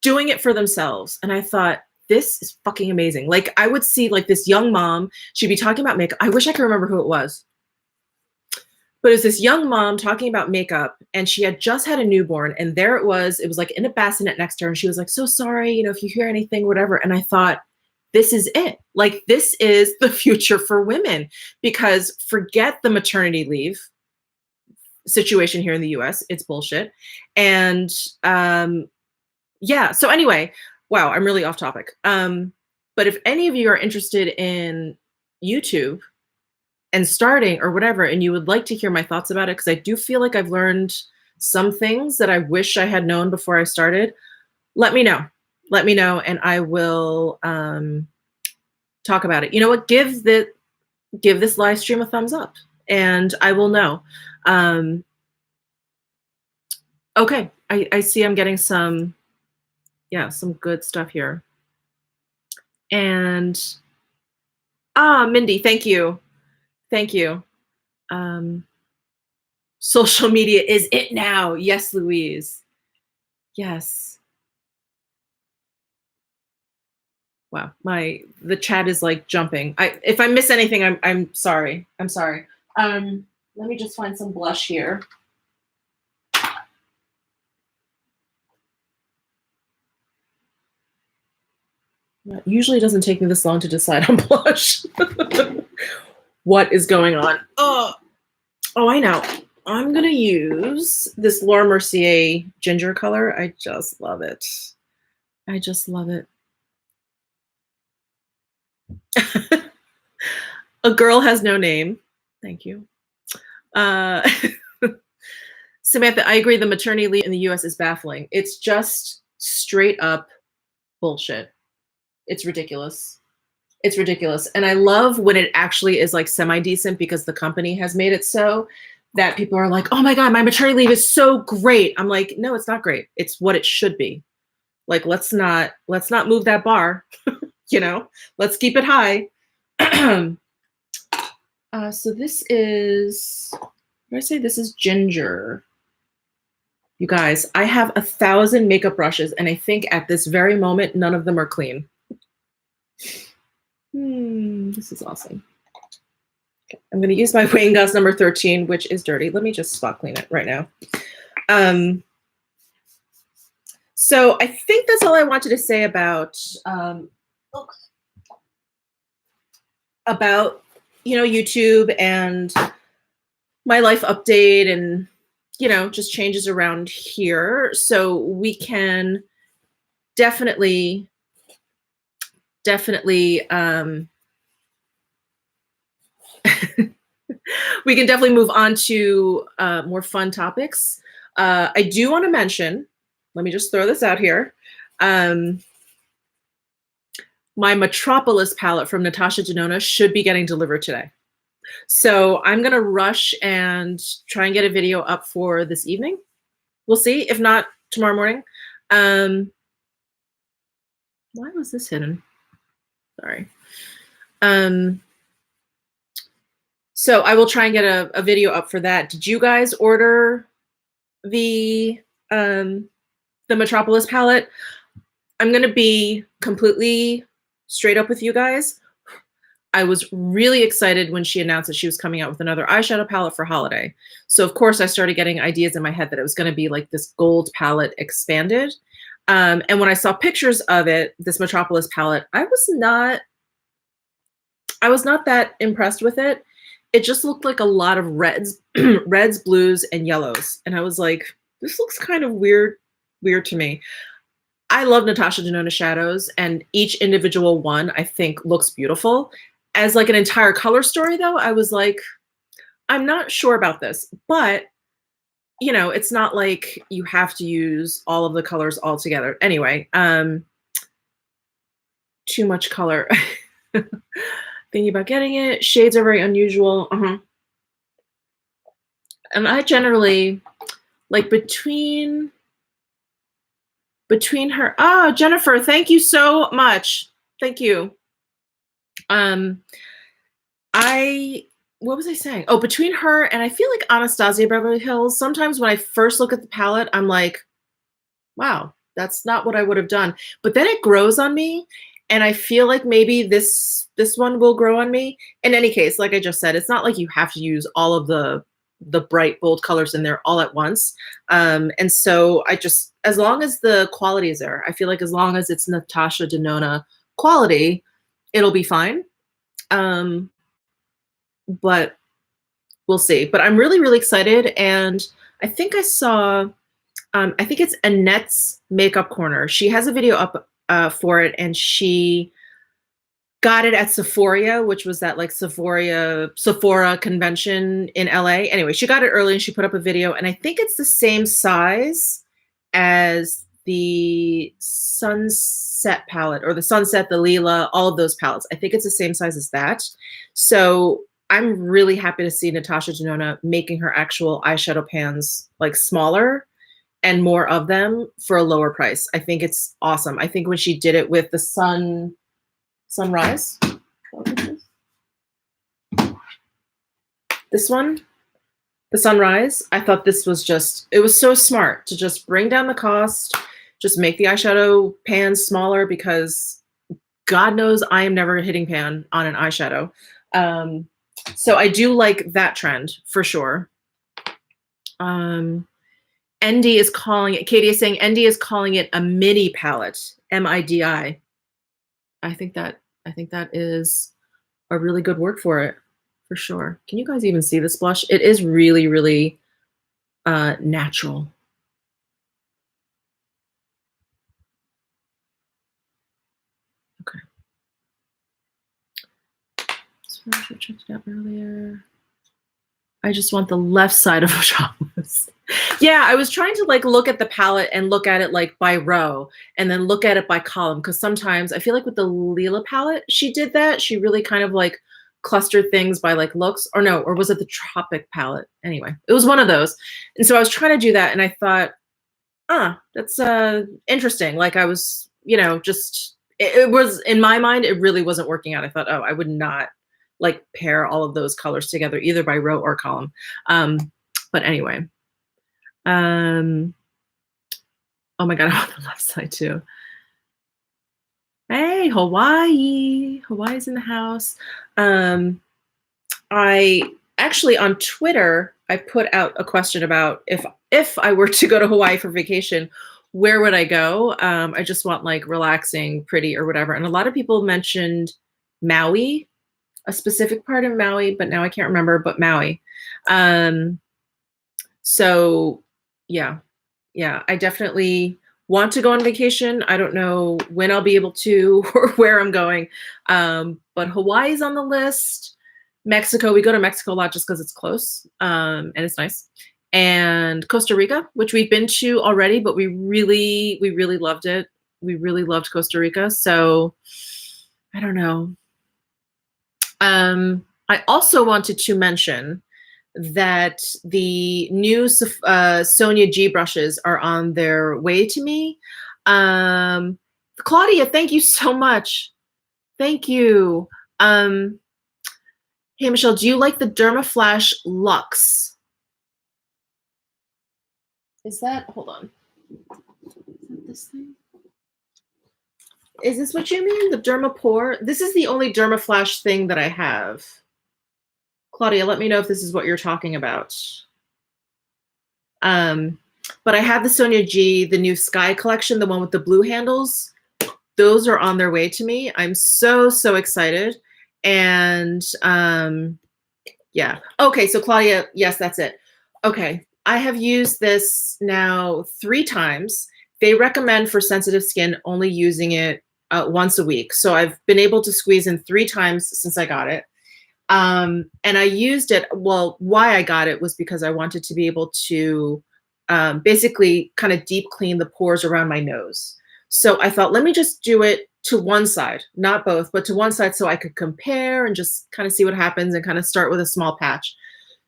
doing it for themselves. And I thought, this is fucking amazing. Like I would see like this young mom, she'd be talking about makeup. I wish I could remember who it was. But it was this young mom talking about makeup, and she had just had a newborn, and there it was like in a bassinet next to her, and she was like, so sorry, you know, if you hear anything, whatever. And I thought, this is it. Like, this is the future for women, because forget the maternity leave situation here in the US, it's bullshit. And yeah, so anyway, wow, I'm really off topic. But if any of you are interested in YouTube and starting or whatever, and you would like to hear my thoughts about it, because I do feel like I've learned some things that I wish I had known before I started, let me know. Let me know, and I will talk about it. You know what? Give this live stream a thumbs up, and I will know. Okay, I see I'm getting some, yeah, some good stuff here. And Mindy, thank you. Thank you. Social media is it now. Yes, Louise. Yes. Wow, the chat is like jumping. If I miss anything, I'm sorry. I'm sorry. Let me just find some blush here. It usually doesn't take me this long to decide on blush. What is going on? Oh, I know. I'm gonna use this Laura Mercier ginger color. I just love it. I just love it. A girl has no name. Thank you. Samantha, I agree. The maternity leave in the US is baffling. It's just straight up bullshit. It's ridiculous. It's ridiculous. And I love when it actually is like semi-decent, because the company has made it so that people are like, oh my God, my maternity leave is so great. I'm like, no, it's not great. It's what it should be. Like, let's not move that bar, you know, let's keep it high. So this is, what did I say? This is ginger. You guys, I have 1,000 makeup brushes, and I think at this very moment, none of them are clean. This is awesome. Okay, I'm going to use my Wayne Goss number 13, which is dirty. Let me just spot clean it right now. So I think that's all I wanted to say about YouTube and my life update and just changes around here. So we can definitely we can definitely move on to more fun topics. I do want to mention, let me just throw this out here. My Metropolis palette from Natasha Denona should be getting delivered today. So I'm going to rush and try and get a video up for this evening. We'll see. If not, tomorrow morning. Why was this hidden? Sorry. So I will try and get a video up for that. Did you guys order the Metropolis palette? I'm going to be completely straight up with you guys. I was really excited when she announced that she was coming out with another eyeshadow palette for holiday. So of course I started getting ideas in my head that it was going to be like this gold palette expanded. And when I saw pictures of it, this Metropolis palette, I was not that impressed with it. It just looked like a lot of reds, blues, and yellows. And I was like, this looks kind of weird to me. I love Natasha Denona shadows, and each individual one I think looks beautiful. As like an entire color story though, I was like, I'm not sure about this, but it's not like you have to use all of the colors all together. Anyway, too much color. Thinking about getting it. Shades are very unusual. And I generally like between her. Oh, Jennifer, thank you so much. Thank you. What was I saying? Oh, between her and I feel like Anastasia Beverly Hills, sometimes when I first look at the palette, I'm like, wow, that's not what I would have done. But then it grows on me, and I feel like maybe this one will grow on me. In any case, like I just said, it's not like you have to use all of the bright bold colors in there all at once. And so I just, as long as the quality is there, I feel like as long as it's Natasha Denona quality, it'll be fine. But we'll see. But I'm really, really excited. And I think I saw, I think it's Annette's Makeup Corner. She has a video up for it, and she got it at Sephora, which was that like Sephora convention in LA. Anyway, she got it early and she put up a video, and I think it's the same size as the Sunset palette, or the Sunset, the Lila, all of those palettes. I think it's the same size as that. So I'm really happy to see Natasha Denona making her actual eyeshadow pans like smaller and more of them for a lower price. I think it's awesome. I think when she did it with the Sunrise, this one, the Sunrise, I thought this was just, it was so smart to just bring down the cost, just make the eyeshadow pans smaller, because God knows I am never hitting pan on an eyeshadow. So I do like that trend for sure. ND is calling it, Katie is saying ND is calling it a midi palette, MIDI. I think that is a really good word for it, for sure. Can you guys even see this blush? It is really, really natural. Okay. So I checked it out earlier. I just want the left side of Metropolis. Yeah, I was trying to like look at the palette and look at it like by row, and then look at it by column, because sometimes I feel like with the Lila palette, she did that. She really kind of like clustered things by like looks, or no, or was it the Tropic palette? Anyway, it was one of those. And so I was trying to do that, and I thought, that's interesting. Like I was, just, it was, in my mind, it really wasn't working out. I thought, oh, I would not like pair all of those colors together, either by row or column. But anyway, Oh my God, I'm on the left side too. Hey, Hawaii. Hawaii's in the house. I actually on Twitter, I put out a question about if I were to go to Hawaii for vacation, where would I go? I just want like relaxing, pretty, or whatever. And a lot of people mentioned Maui, a specific part of Maui, but now I can't remember, but Maui. So yeah, I definitely want to go on vacation. I don't know when I'll be able to or where I'm going. But Hawaii's on the list. Mexico, we go to Mexico a lot just because it's close, and it's nice. And Costa Rica, which we've been to already, but we really loved it. We really loved Costa Rica. So I don't know. I also wanted to mention that the new Sonia G brushes are on their way to me. Claudia, thank you so much. Thank you. Hey, Michelle, do you like the Dermaflash Luxe? Is that, hold on. Is that this thing? Is this what you mean? The Dermapore? This is the only Dermaflash thing that I have. Claudia, let me know if this is what you're talking about. But I have the Sonia G, the new Sky collection, the one with the blue handles. Those are on their way to me. I'm so excited. And yeah. Okay, so Claudia, yes, that's it. Okay, I have used this now 3 times. They recommend for sensitive skin only using it once a week. So I've been able to squeeze in 3 times since I got it. And I used it, well, why I got it was because I wanted to be able to basically kind of deep clean the pores around my nose. So I thought, let me just do it to one side, not both, but to one side so I could compare and just kind of see what happens and kind of start with a small patch.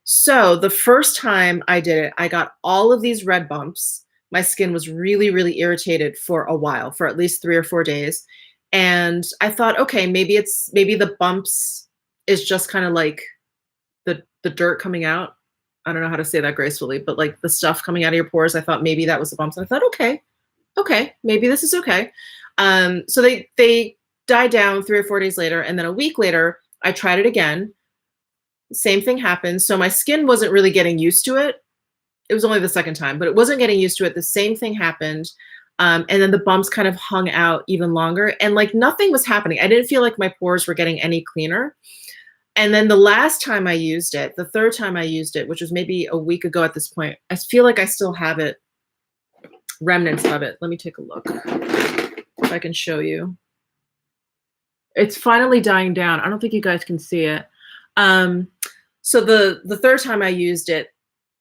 So the first time I did it, I got all of these red bumps. My skin was really irritated for a while, for at least 3 or 4 days. And I thought, okay, maybe the bumps is just kind of like the dirt coming out. I don't know how to say that gracefully, but like the stuff coming out of your pores. I thought maybe that was the bumps. And I thought, okay, maybe this is okay. So they died down 3 or 4 days later. And then a week later, I tried it again. Same thing happened. So my skin wasn't really getting used to it. It was only the second time, but it wasn't getting used to it. The same thing happened. And then the bumps kind of hung out even longer and like nothing was happening. I didn't feel like my pores were getting any cleaner. And then the last time I used it, the third time I used it, which was maybe a week ago at this point, I feel like I still have it, remnants of it. Let me take a look if I can show you. It's finally dying down. I don't think you guys can see it. So the third time I used it,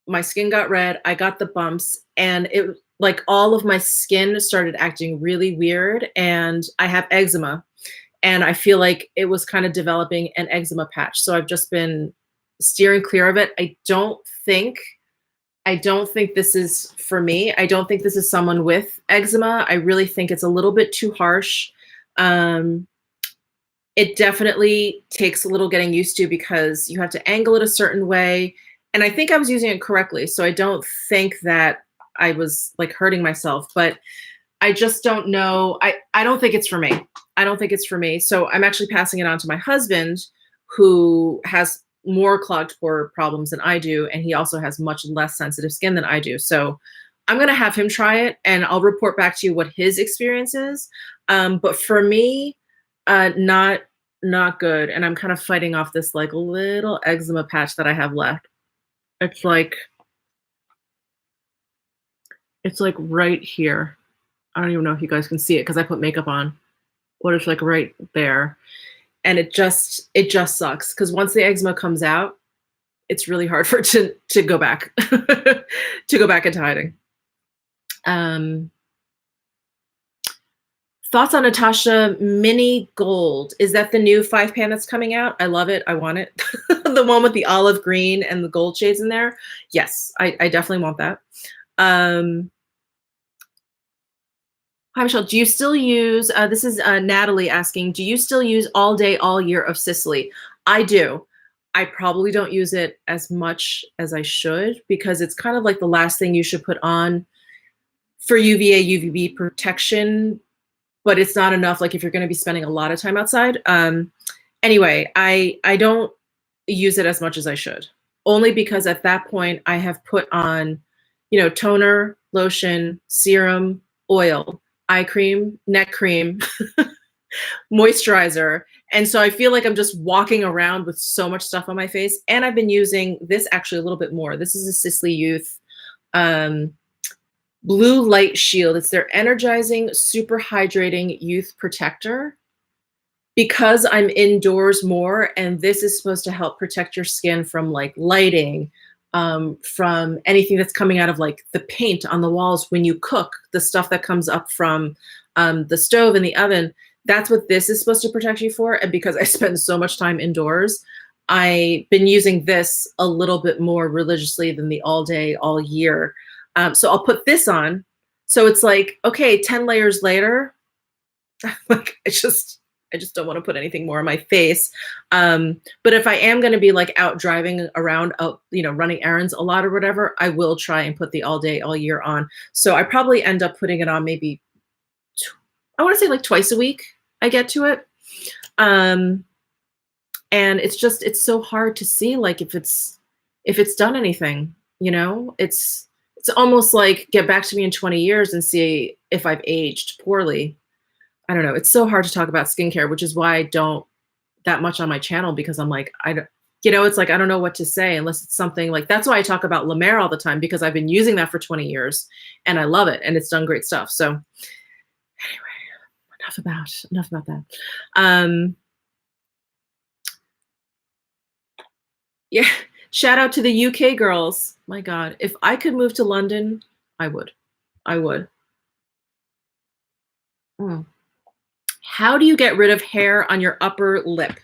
my skin got red, I got the bumps, and it like all of my skin started acting really weird, and I have eczema. And I feel like it was kind of developing an eczema patch. So I've just been steering clear of it. I don't think this is for me. I don't think this is someone with eczema. I really think it's a little bit too harsh. It definitely takes a little getting used to because you have to angle it a certain way. And I think I was using it correctly. So I don't think that I was like hurting myself, but I just don't know. I don't think it's for me. I don't think it's for me. So I'm actually passing it on to my husband, who has more clogged pore problems than I do. And he also has much less sensitive skin than I do. So I'm going to have him try it and I'll report back to you what his experience is. But for me, not good. And I'm kind of fighting off this like little eczema patch that I have left. It's like right here. I don't even know if you guys can see it because I put makeup on. But it's like right there. And it just sucks because once the eczema comes out, it's really hard for it to go back, to go back into hiding. Thoughts on Natasha Mini Gold. Is that the new 5-pan that's coming out? I love it. I want it. The one with the olive green and the gold shades in there. Yes, I definitely want that. Hi, Michelle. Do you still use, this is Natalie asking, do you still use All Day, All Year of Sicily? I do. I probably don't use it as much as I should because it's kind of like the last thing you should put on for UVA, UVB protection, but it's not enough. Like if you're going to be spending a lot of time outside. Anyway, I don't use it as much as I should, only because at that point I have put on, you know, toner, lotion, serum, oil, eye cream, neck cream, moisturizer. And so I feel like I'm just walking around with so much stuff on my face. And I've been using this actually a little bit more. This is a Sisley Youth Blue Light Shield. It's their energizing, super hydrating youth protector. Because I'm indoors more, and this is supposed to help protect your skin from like lighting, from anything that's coming out of like the paint on the walls when you cook, the stuff that comes up from the stove and the oven. That's what this is supposed to protect you for. And because I spend so much time indoors, I've been using this a little bit more religiously than the all day, all year. So I'll put this on. So it's like, okay, 10 layers later, like I just don't want to put anything more on my face. But if I am going to be like out driving around, out, you know, running errands a lot or whatever, I will try and put the all day, all year on. So I probably end up putting it on maybe, I want to say like twice a week I get to it. And it's just, it's so hard to see like if it's done anything, you know, it's almost like get back to me in 20 years and see if I've aged poorly. I don't know. It's so hard to talk about skincare, which is why I don't that much on my channel, because I'm like, you know, it's like, I don't know what to say unless it's something like, that's why I talk about La Mer all the time, because I've been using that for 20 years and I love it and it's done great stuff. So anyway, enough about that. Yeah. Shout out to the UK girls. My God, if I could move to London, I would. How do you get rid of hair on your upper lip?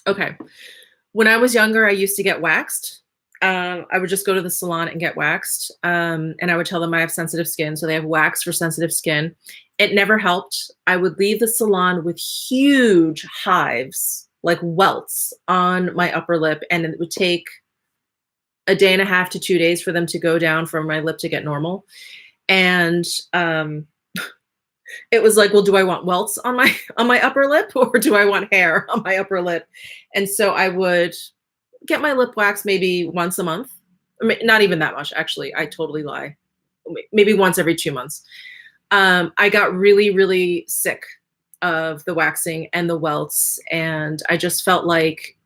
Okay. When I was younger, I used to get waxed. I would just go to the salon and get waxed. And I would tell them I have sensitive skin. So they have wax for sensitive skin. It never helped. I would leave the salon with huge hives, like welts on my upper lip. And it would take a day and a half to 2 days for them to go down for my lip to get normal. And, it was like, well, do I want welts on my upper lip or do I want hair on my upper lip? And so I would get my lip wax maybe once a month. I mean, not even that much, actually. I totally lie. Maybe once every 2 months. I got really, really sick of the waxing and the welts. And I just felt like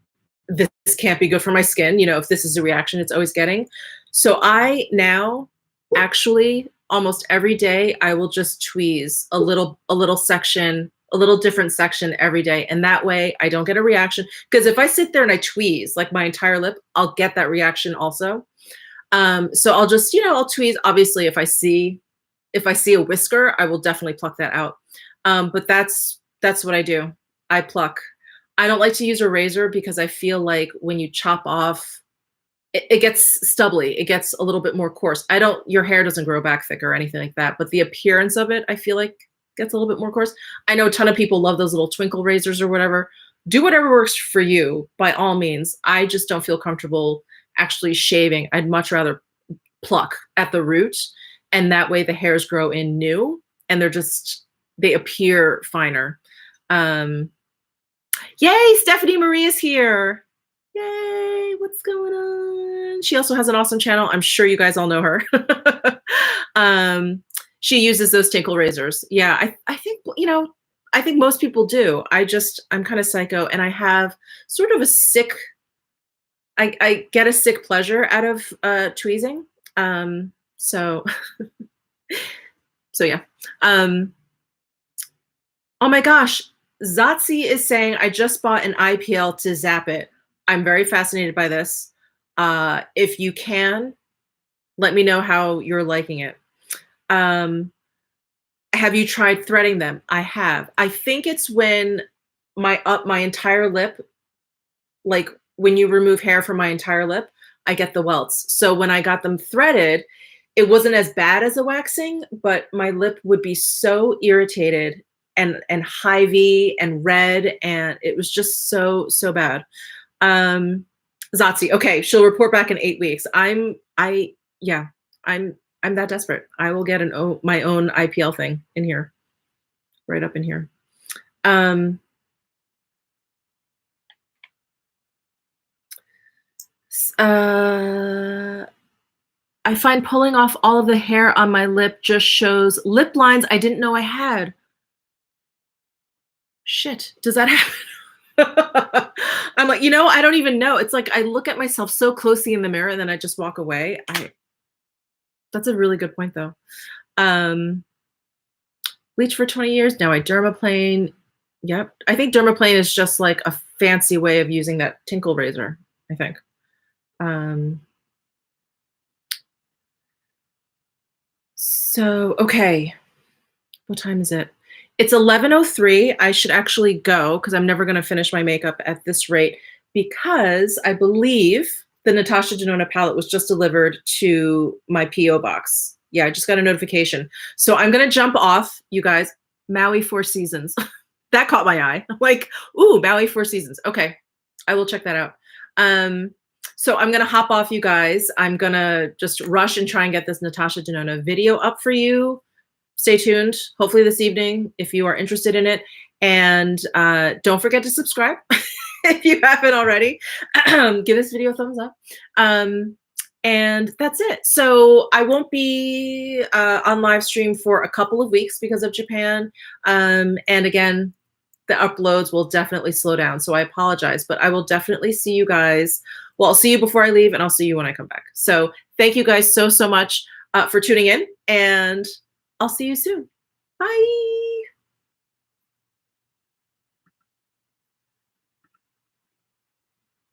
this can't be good for my skin. You know, if this is a reaction it's always getting. So I now actually almost every day, I will just tweeze a little section, a little different section every day. And that way I don't get a reaction. Because if I sit there and I tweeze like my entire lip, I'll get that reaction also. So I'll just, you know, I'll tweeze. Obviously, if I see a whisker, I will definitely pluck that out. But that's what I do. I pluck. I don't like to use a razor because I feel like when you chop off, it gets stubbly. It gets a little bit more coarse. Your hair doesn't grow back thick or anything like that, but the appearance of it, I feel like gets a little bit more coarse. I know a ton of people love those little twinkle razors or whatever. Do whatever works for you, by all means. I just don't feel comfortable actually shaving. I'd much rather pluck at the root, and that way the hairs grow in new and they appear finer. Yay, Stephanie Marie is here. Yay, what's going on? She also has an awesome channel. I'm sure you guys all know her. She uses those tinkle razors. Yeah, I think, you know, I think most people do. I'm kind of psycho, and I have sort of a sick, I get a sick pleasure out of tweezing. So yeah. Oh my gosh, Zotzi is saying, I just bought an IPL to zap it. I'm very fascinated by this. If you can, let me know how you're liking it. Have you tried threading them? I have. I think it's when my entire lip, like when you remove hair from my entire lip, I get the welts. So when I got them threaded, it wasn't as bad as the waxing, but my lip would be so irritated and hivey and red, and it was just so bad. Zotzi, okay, she'll report back in 8 weeks. I'm I'm that desperate. I will get my own IPL thing in here, right up in here. I find pulling off all of the hair on my lip just shows lip lines I didn't know I had. Shit, does that happen? I'm like, I don't even know. It's like I look at myself so closely in the mirror and then I just walk away. That's a really good point though. Bleach for 20 years. Now I dermaplane. Yep. I think dermaplane is just like a fancy way of using that tinkle razor, I think. So, okay. What time is it? It's 11:03. I should actually go because I'm never going to finish my makeup at this rate because I believe the Natasha Denona palette was just delivered to my P.O. box. Yeah, I just got a notification. So I'm going to jump off, you guys. Maui Four Seasons. That caught my eye. I'm like, ooh, Maui Four Seasons. Okay, I will check that out. So I'm going to hop off, you guys. I'm going to just rush and try and get this Natasha Denona video up for you. Stay tuned, hopefully this evening, if you are interested in it. And don't forget to subscribe if you haven't already. Give this video a thumbs up. And that's it. So I won't be on live stream for a couple of weeks because of Japan. And again, the uploads will definitely slow down. So I apologize, but I will definitely see you guys. Well, I'll see you before I leave and I'll see you when I come back. So thank you guys so much for tuning in, and I'll see you soon. Bye.